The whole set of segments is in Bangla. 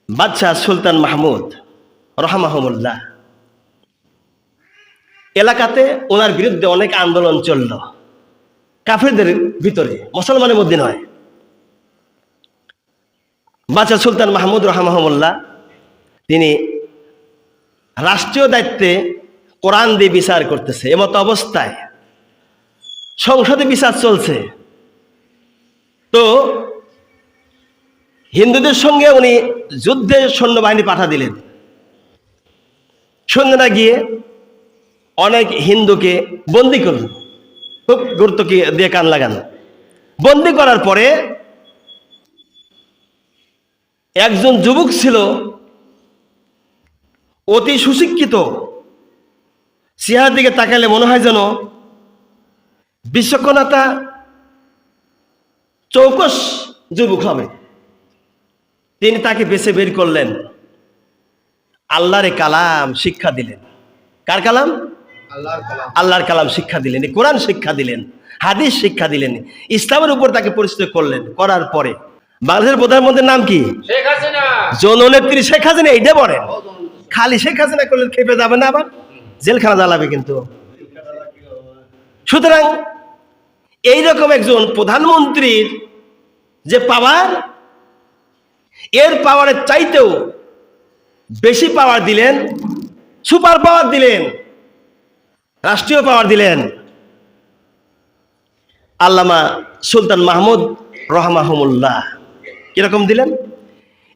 বাদশাহ সুলতান মাহমুদ রহমাহুমুল্লাহ এলাকাতে ওনার বিরুদ্ধে অনেক আন্দোলন চলল, কাফেরদের ভিতরে, মুসলমানের মধ্যে নয়। বাদশাহ সুলতান মাহমুদ রহমাহুমুল্লাহ তিনি রাষ্ট্রীয় দায়িত্বে কোরআন দিয়ে বিচার করতেছে। এমত অবস্থায় সংসদে বিচার চলছে, তো হিন্দুদের সঙ্গে উনি যুদ্ধে সৈন্যবাহিনী পাঠা দিলেন। সৈন্যরা গিয়ে অনেক হিন্দুকে বন্দি করল, খুব গুরুত্ব দিয়ে কান লাগান। বন্দি করার পরে একজন যুবক ছিল, অতি সুশিক্ষিত, চেহারার দিকে তাকালে মনে হয় যেন বিচক্ষণতা চৌকস যুবক হবে। তিনি তাকে বেছে বের করলেন, আল্লাহর কালাম শিক্ষা দিলেন। কার কালাম? আল্লাহর কালাম শিক্ষা দিলেন, কোরআন শিক্ষা দিলেন, হাদিস শিক্ষা দিলেন, ইসলামের উপর তাকে পরিচিত করলেন। করার পরে বাংলাদেশের প্রধানমন্ত্রীর নাম কি? জননেত্রী শেখ হাসিনা। এইটা বলেন, খালি শেখ হাসিনা করলে খেপে যাবে না, আবার জেলখানা জ্বালাবে কিন্তু। সুতরাং এইরকম একজন প্রধানমন্ত্রীর যে পাওয়ার, এর পাওয়ারের চাইতেও বেশি পাওয়ার দিলেন, সুপার পাওয়ার দিলেন, রাষ্ট্রীয় পাওয়ার দিলেন আল্লামা সুলতান মাহমুদ রহমাহুমুল্লাহ। কিরকম দিলেন?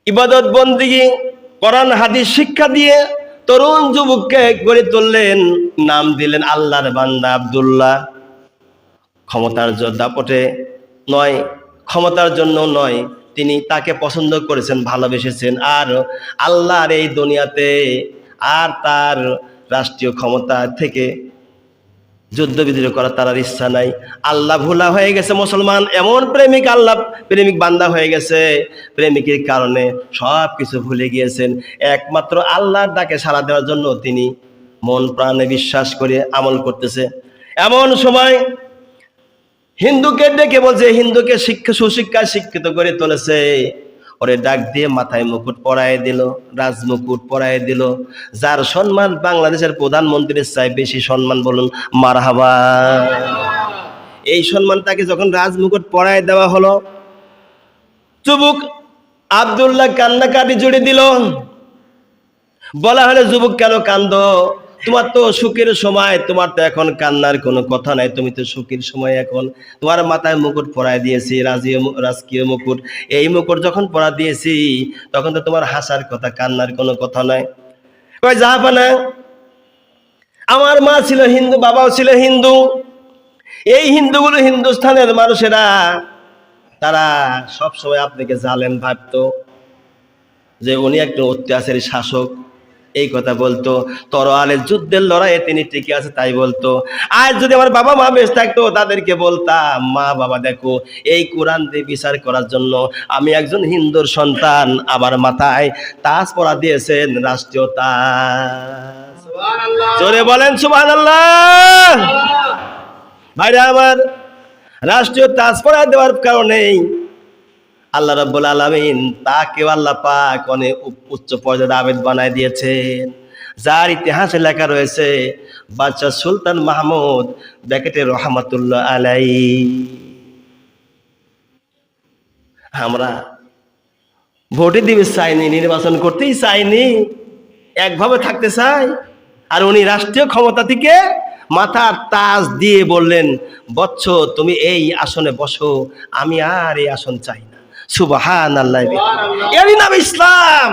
ইবাদত বন্দেগী, কোরআন হাদিস শিক্ষা দিয়ে তরুণ যুবককে গড়ে তুললেন, নাম দিলেন আল্লাহর বান্দা আব্দুল্লাহ। ক্ষমতার দাপটে নয়, ক্ষমতার জন্য নয়, তিনি তাকে পছন্দ করেছেন, ভালোবেসেছেন। আর আল্লাহর এই দুনিয়াতে আর তার রাষ্ট্রীয় ক্ষমতা থেকে যুদ্ধ বিদ্রোহ করার তার ইচ্ছা নাই। আল্লাহ ভোলা হয়ে গেছে মুসলমান, এমন প্রেমিক, আল্লাহ প্রেমিক বান্দা হয়ে গেছে, প্রেমিকের কারণে সব কিছু ভুলে গিয়েছেন। একমাত্র আল্লাহর ডাকে সাড়া দেওয়ার জন্য তিনি মন প্রাণে বিশ্বাস করে আমল করতেছে। এমন সময় হিন্দুকে ডেকে বলছে, হিন্দুকে সুশিক্ষায় শিক্ষিত করে তুলেছে, ওরে ডাক দিয়ে মাথায় মুকুট পরায় দিল, রাজমুকুট পরায় দিল। যার সম্মান বাংলাদেশের প্রধানমন্ত্রীর চাই বেশি সম্মান, বলুন মারহাবা। এই সম্মান তাকে যখন রাজমুকুট পরায় দেওয়া হলো, যুবক আব্দুল্লাহ কান্নাকাটি জুড়ে দিল। বলা হলো, যুবক কেন কান্দ? তোমার তো সুখের সময়, তোমার তো এখন কান্নার কোনো কথা নাই, তুমি তো সুখের সময়। এখন তোমার মাথায় মুকুট পরায় দিয়েছি, রাজকীয় মুকুট। এই মুকুট যখন পরা দিয়েছি, তখন তো তোমার হাসার কথা, কান্নার কোনো কথা নাই। কই জাহাপানা, আমার মা ছিল হিন্দু, বাবাও ছিল হিন্দু। এই হিন্দুগুলো, হিন্দুস্থানের মানুষেরা, তারা সবসময় আপনাকে জালেম ভাবতো, যে উনি একজন অত্যাচারী শাসক, এই কথা বলতো। তরোয়ালের যুদ্ধের লড়াইয়ে তিনি টিকে আছে, তাই বলতো। আজ যদি আমার বাবা মা বেঁচে থাকতো, তাদেরকে বলতাম, মা বাবা দেখো, এই কোরআন দিয়ে বিচার করার জন্য আমি একজন হিন্দুর সন্তান, আবার মাথায় তাজ পরা দিয়েছেন, রাষ্ট্রীয় তাজ। জোরে বলেন সুবহানাল্লাহ। ভাইরা আমার, রাষ্ট্রীয় তাজ পরা দেওয়ার কারণেই আল্লাহ রাব্বুল আলামিন তাকে আল্লাহ পাক অনেক উচ্চ পর্যায়ে আবেদ বানায় দিয়েছেন, যার ইতিহাসে লেখা রয়েছে বাদশাহ সুলতান মাহমুদ ব্যাকেটে রহমাতুল্লাহ আলাইহি। আমরা ভোটে দিবে চাইনি, নির্বাচন করতেই চাইনি, একভাবে থাকতে চাই। আর উনি রাষ্ট্রীয় ক্ষমতা থেকে মাথার তাজ দিয়ে বললেন, বৎস তুমি এই আসনে বসো, আমি আর এই আসন চাই না। সুবহানাল্লাহ। এরই নাম ইসলাম,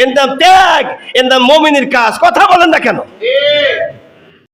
এর নাম ত্যাগ, এর নাম মুমিনের কাজ। কথা বলেন না কেন?